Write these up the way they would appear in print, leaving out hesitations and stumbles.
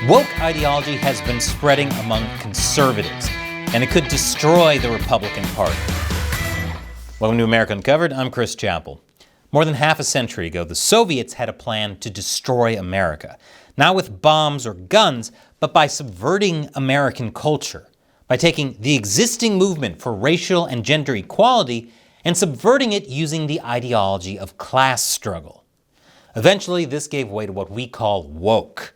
Woke ideology has been spreading among conservatives, and it could destroy the Republican Party. Welcome to America Uncovered. I'm Chris Chappell. More than half a century ago, the Soviets had a plan to destroy America, not with bombs or guns, but by subverting American culture, by taking the existing movement for racial and gender equality and subverting it using the ideology of class struggle. Eventually, this gave way to what we call woke.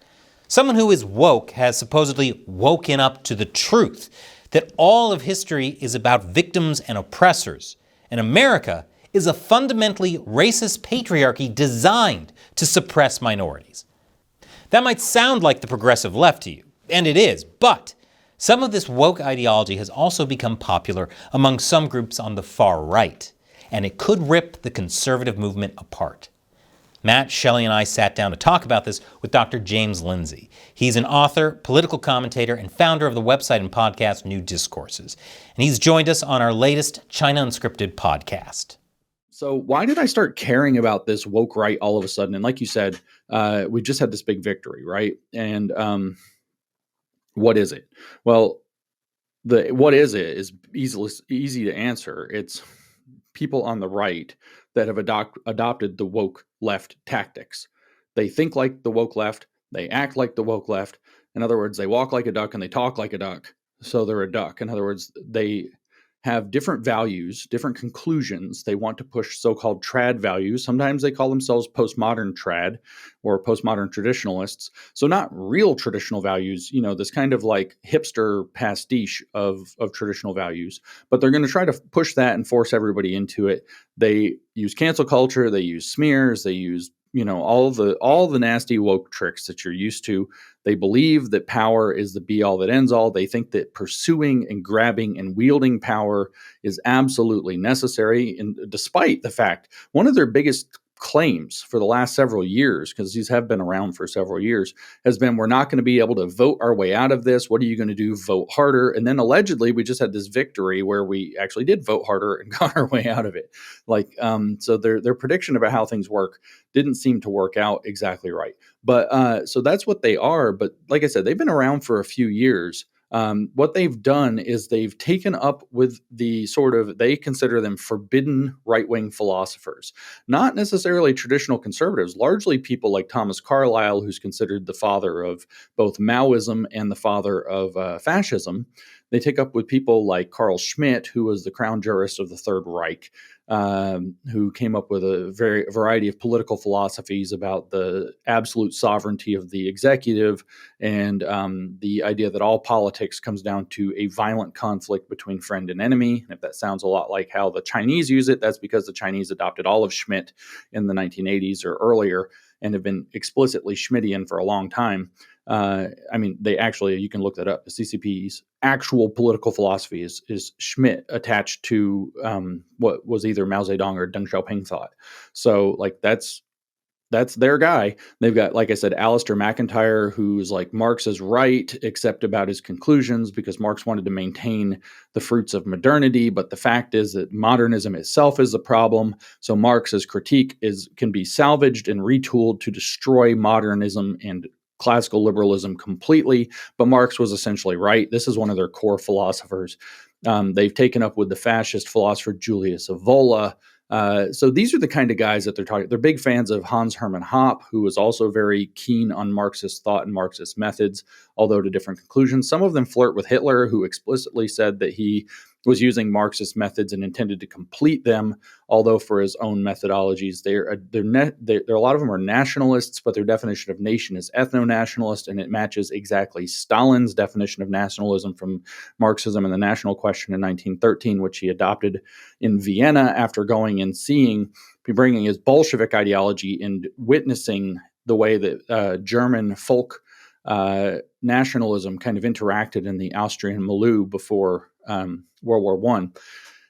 Someone who is woke has supposedly woken up to the truth that all of history is about victims and oppressors, and America is a fundamentally racist patriarchy designed to suppress minorities. That might sound like the progressive left to you, and it is, but some of this woke ideology has also become popular among some groups on the far right, and it could rip the conservative movement apart. Matt, Shelley, and I sat down to talk about this with Dr. James Lindsay. He's an author, political commentator, and founder of the website and podcast New Discourses. And he's joined us on our latest China Unscripted podcast. So why did I start caring about this woke right all of a sudden? And like you said, we just had this big victory, right? And what is it? Well, what is it is easy to answer. It's people on the right that have adopted the woke left tactics. They think like the woke left. They act like the woke left. In other words, they walk like a duck and they talk like a duck. So they're a duck. In other words, they have different values, different conclusions. They want to push so-called trad values. Sometimes they call themselves postmodern trad or postmodern traditionalists. So not real traditional values, this kind of like hipster pastiche of traditional values, but they're going to try to push that and force everybody into it. They use cancel culture. They use smears. They use all the nasty woke tricks that you're used to. They believe that power is the be all that ends all. They think that pursuing and grabbing and wielding power is absolutely necessary. And despite the fact, one of their biggest claims for the last several years, because these have been around for several years, has been, we're not going to be able to vote our way out of this. What are you going to do? Vote harder. And then allegedly we just had this victory where we actually did vote harder and got our way out of it. So their prediction about how things work didn't seem to work out exactly right. But so that's what they are. But like I said, they've been around for a few years. What they've done is they've taken up with the they consider them forbidden right-wing philosophers, not necessarily traditional conservatives, largely people like Thomas Carlyle, who's considered the father of both Maoism and the father of fascism. They take up with people like Carl Schmitt, who was the crown jurist of the Third Reich, who came up with a variety of political philosophies about the absolute sovereignty of the executive and the idea that all politics comes down to a violent conflict between friend and enemy. And if that sounds a lot like how the Chinese use it, that's because the Chinese adopted all of Schmitt in the 1980s or earlier and have been explicitly Schmittian for a long time. They actually, you can look that up. The CCP's actual political philosophy is Schmitt attached to what was either Mao Zedong or Deng Xiaoping thought. So that's their guy. They've got, like I said, Alistair McIntyre, who's like, Marx is right, except about his conclusions, because Marx wanted to maintain the fruits of modernity. But the fact is that modernism itself is the problem. So Marx's critique can be salvaged and retooled to destroy modernism and classical liberalism completely. But Marx was essentially right. This is one of their core philosophers. They've taken up with the fascist philosopher Julius Evola. So these are the kind of guys that they're talking. They're big fans of Hans Hermann Hoppe, who was also very keen on Marxist thought and Marxist methods, although to different conclusions. Some of them flirt with Hitler, who explicitly said that he was using Marxist methods and intended to complete them, although for his own methodologies. A lot of them are nationalists, but their definition of nation is ethno-nationalist, and it matches exactly Stalin's definition of nationalism from Marxism and the National Question in 1913, which he adopted in Vienna after going and bringing his Bolshevik ideology and witnessing the way that German folk nationalism kind of interacted in the Austrian milieu before World War I.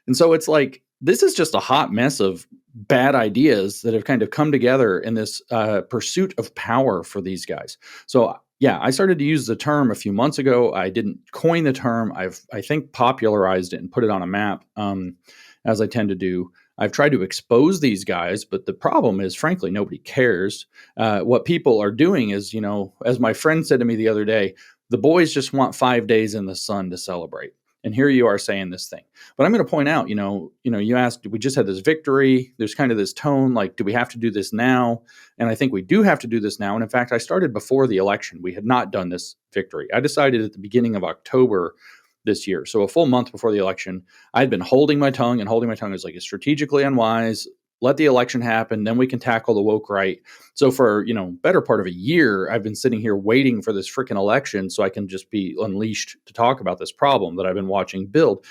And so it's like, this is just a hot mess of bad ideas that have kind of come together in this pursuit of power for these guys. So yeah, I started to use the term a few months ago. I didn't coin the term. I think popularized it and put it on a map, as I tend to do. I've tried to expose these guys, but the problem is, frankly, nobody cares. What people are doing is, as my friend said to me the other day, the boys just want 5 days in the sun to celebrate. And here you are saying this thing. But I'm going to point out, you asked, we just had this victory. There's kind of this tone like, do we have to do this now? And I think we do have to do this now. And in fact, I started before the election. We had not done this victory. I decided at the beginning of October this year, so a full month before the election, I'd been holding my tongue, and holding my tongue is like, it's strategically unwise. Let the election happen, then we can tackle the woke right. So for, better part of a year, I've been sitting here waiting for this freaking election so I can just be unleashed to talk about this problem that I've been watching build.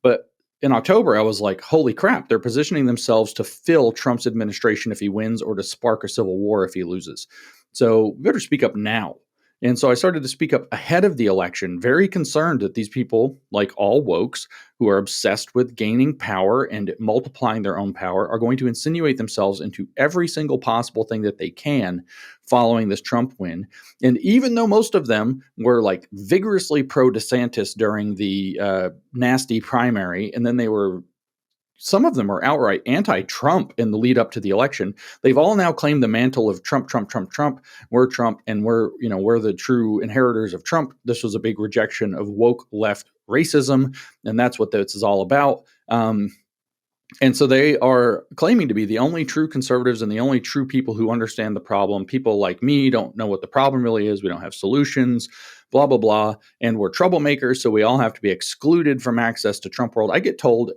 But in October, I was like, holy crap, they're positioning themselves to fill Trump's administration if he wins, or to spark a civil war if he loses. So we better speak up now. And so I started to speak up ahead of the election, very concerned that these people, like all wokes, who are obsessed with gaining power and multiplying their own power, are going to insinuate themselves into every single possible thing that they can following this Trump win. And even though most of them were like vigorously pro DeSantis during the nasty primary, and then some of them are outright anti-Trump in the lead up to the election, they've all now claimed the mantle of Trump, Trump, Trump, Trump. We're Trump, and we're the true inheritors of Trump. This was a big rejection of woke left racism, and that's what this is all about. And so they are claiming to be the only true conservatives and the only true people who understand the problem. People like me don't know what the problem really is. We don't have solutions, blah, blah, blah. And we're troublemakers, so we all have to be excluded from access to Trump world. I get told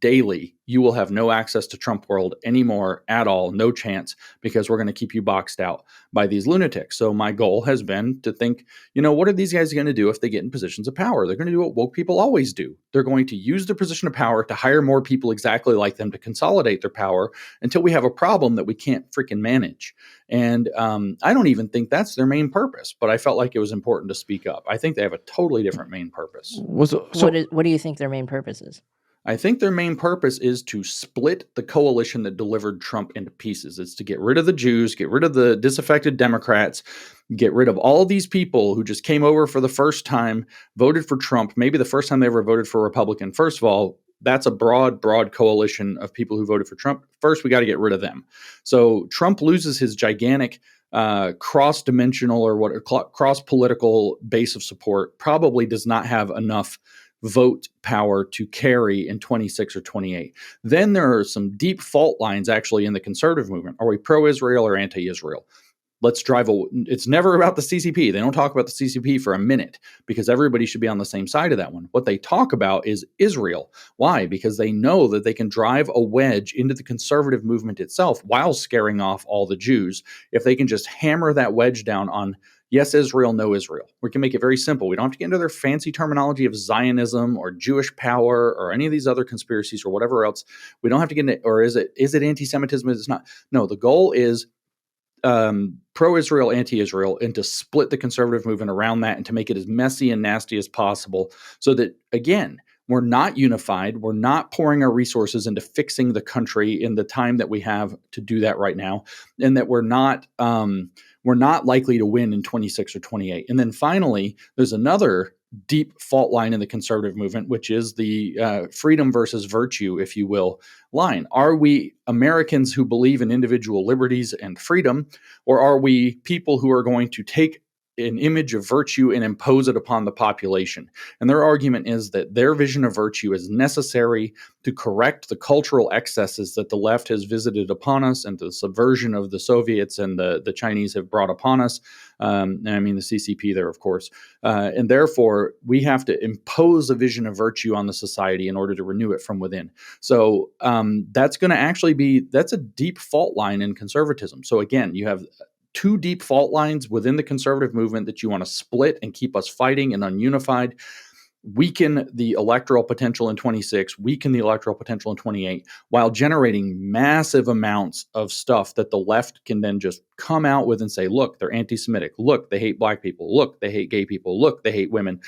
daily, you will have no access to Trump world anymore at all, no chance, because we're going to keep you boxed out by these lunatics. So my goal has been to think, what are these guys going to do if they get in positions of power? They're going to do what woke people always do. They're going to use their position of power to hire more people exactly like them to consolidate their power until we have a problem that we can't freaking manage. And I don't even think that's their main purpose, but I felt like it was important to speak up. I think they have a totally different main purpose. What do you think their main purpose is? I think their main purpose is to split the coalition that delivered Trump into pieces. It's to get rid of the Jews, get rid of the disaffected Democrats, get rid of all these people who just came over for the first time, voted for Trump, maybe the first time they ever voted for a Republican. First of all, that's a broad coalition of people who voted for Trump. First, we got to get rid of them. So Trump loses his gigantic cross-dimensional or cross-political base of support, probably does not have enough vote power to carry in 26 or 28. Then there are some deep fault lines actually in the conservative movement. Are we pro-Israel or anti-Israel? It's never about the CCP. They don't talk about the CCP for a minute because everybody should be on the same side of that one. What they talk about is Israel. Why? Because they know that they can drive a wedge into the conservative movement itself while scaring off all the Jews. If they can just hammer that wedge down on yes, Israel, no, Israel. We can make it very simple. We don't have to get into their fancy terminology of Zionism or Jewish power or any of these other conspiracies or whatever else. We don't have to get into, or is it anti-Semitism? It's not. No, the goal is pro-Israel, anti-Israel, and to split the conservative movement around that and to make it as messy and nasty as possible so that, again, we're not unified. We're not pouring our resources into fixing the country in the time that we have to do that right now, and that we're not likely to win in 26 or 28. And then finally, there's another deep fault line in the conservative movement, which is the freedom versus virtue, if you will, line. Are we Americans who believe in individual liberties and freedom, or are we people who are going to take an image of virtue and impose it upon the population? And their argument is that their vision of virtue is necessary to correct the cultural excesses that the left has visited upon us and the subversion of the Soviets and the Chinese have brought upon us. And I mean the CCP there, of course. And therefore, we have to impose a vision of virtue on the society in order to renew it from within. So that's going to that's a deep fault line in conservatism. So again, you have two deep fault lines within the conservative movement that you want to split and keep us fighting and ununified, weaken the electoral potential in 26, weaken the electoral potential in 28, while generating massive amounts of stuff that the left can then just come out with and say, look, they're anti-Semitic. Look, they hate black people. Look, they hate gay people. Look, they hate women.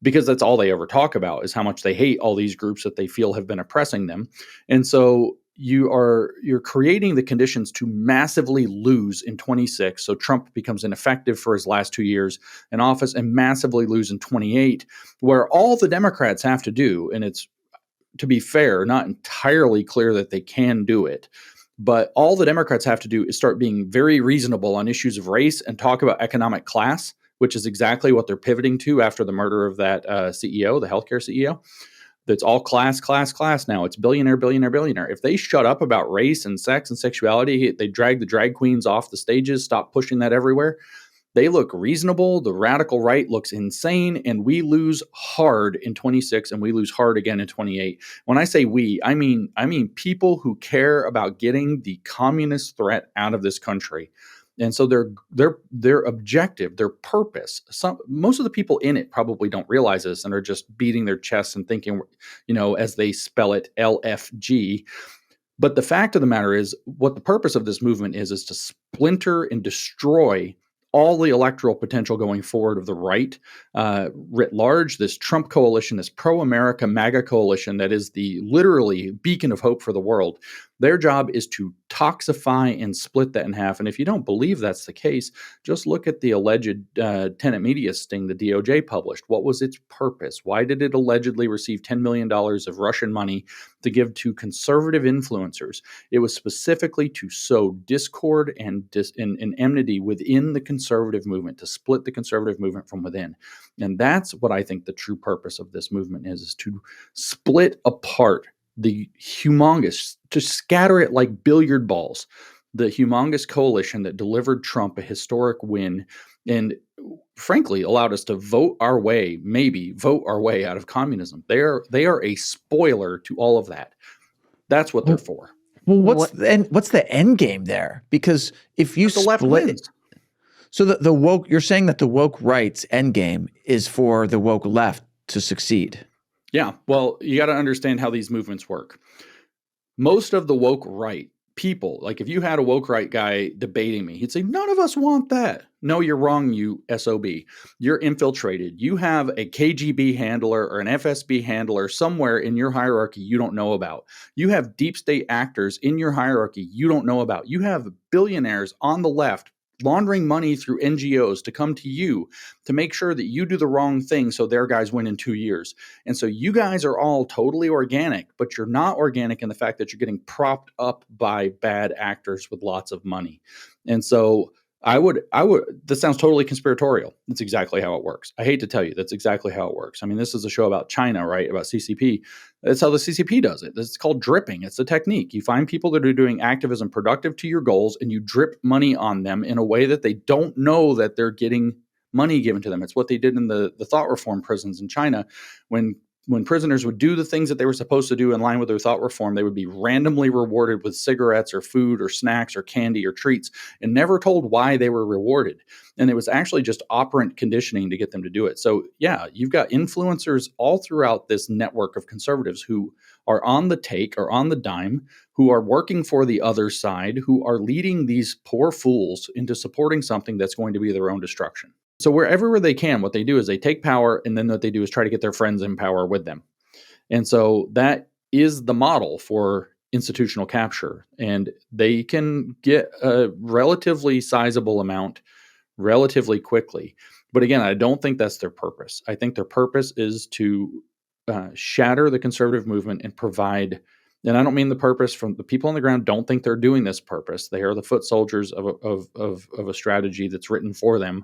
Because that's all they ever talk about is how much they hate all these groups that they feel have been oppressing them. And so you're creating the conditions to massively lose in 26. So Trump becomes ineffective for his last 2 years in office and massively lose in 28, where all the Democrats have to do, and it's to be fair, not entirely clear that they can do it. But all the Democrats have to do is start being very reasonable on issues of race and talk about economic class, which is exactly what they're pivoting to after the murder of that CEO, the healthcare CEO. That's all class, class, class now. It's billionaire, billionaire, billionaire. If they shut up about race and sex and sexuality, they drag the drag queens off the stages, stop pushing that everywhere. They look reasonable. The radical right looks insane, and we lose hard in 26, and we lose hard again in 28. When I say we, I mean people who care about getting the communist threat out of this country. And so their objective, their purpose. Most of the people in it probably don't realize this and are just beating their chests and thinking, as they spell it, LFG. But the fact of the matter is, what the purpose of this movement is to splinter and destroy all the electoral potential going forward of the right writ large. This Trump coalition, this pro-America MAGA coalition that is the literally beacon of hope for the world. Their job is to toxify and split that in half. And if you don't believe that's the case, just look at the alleged tenant media sting the DOJ published. What was its purpose? Why did it allegedly receive $10 million of Russian money to give to conservative influencers? It was specifically to sow discord and enmity within the conservative movement, to split the conservative movement from within. And that's what I think the true purpose of this movement is to split apart the humongous, to scatter it like billiard balls, the humongous coalition that delivered Trump a historic win and frankly allowed us to vote our way out of communism. They are a spoiler to all of that. That's what they're for. Well, what's the end game there? Because if you split, the left wins. So the woke, you're saying that the woke right's end game is for the woke left to succeed. Yeah, well, you got to understand how these movements work. Most of the woke right people, like if you had a woke right guy debating me, he'd say, none of us want that. No, you're wrong, you SOB. You're infiltrated. You have a KGB handler or an FSB handler somewhere in your hierarchy you don't know about. You have deep state actors in your hierarchy you don't know about. You have billionaires on the left laundering money through NGOs to come to you to make sure that you do the wrong thing so their guys win in 2 years. And so you guys are all totally organic, but you're not organic in the fact that you're getting propped up by bad actors with lots of money. And so this sounds totally conspiratorial. That's exactly how it works. I hate to tell you, that's exactly how it works. I mean, this is a show about China, right? About CCP. That's how the CCP does it. It's called dripping. It's a technique. You find people that are doing activism productive to your goals and you drip money on them in a way that they don't know that they're getting money given to them. It's what they did in the thought reform prisons in China when prisoners would do the things that they were supposed to do in line with their thought reform. They would be randomly rewarded with cigarettes or food or snacks or candy or treats and never told why they were rewarded. And it was actually just operant conditioning to get them to do it. So yeah, you've got influencers all throughout this network of conservatives who are on the take or on the dime, who are working for the other side, who are leading these poor fools into supporting something that's going to be their own destruction. So wherever they can, what they do is they take power, and then what they do is try to get their friends in power with them. And so that is the model for institutional capture. And they can get a relatively sizable amount relatively quickly. But again, I don't think that's their purpose. I think their purpose is to shatter the conservative movement and provide, and I don't mean the purpose from the people on the ground don't think they're doing this purpose. They are the foot soldiers of a strategy that's written for them.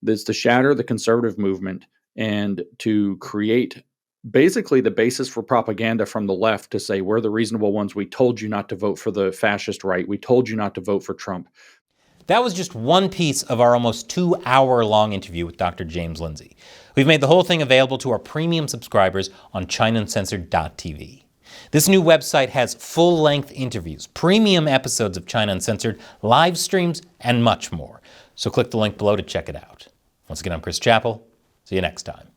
That's to shatter the conservative movement and to create basically the basis for propaganda from the left to say, we're the reasonable ones. We told you not to vote for the fascist right. We told you not to vote for Trump. That was just one piece of our almost 2-hour-long interview with Dr. James Lindsay. We've made the whole thing available to our premium subscribers on ChinaUncensored.tv. This new website has full-length interviews, premium episodes of China Uncensored, live streams, and much more. So click the link below to check it out. Once again, I'm Chris Chappell. See you next time.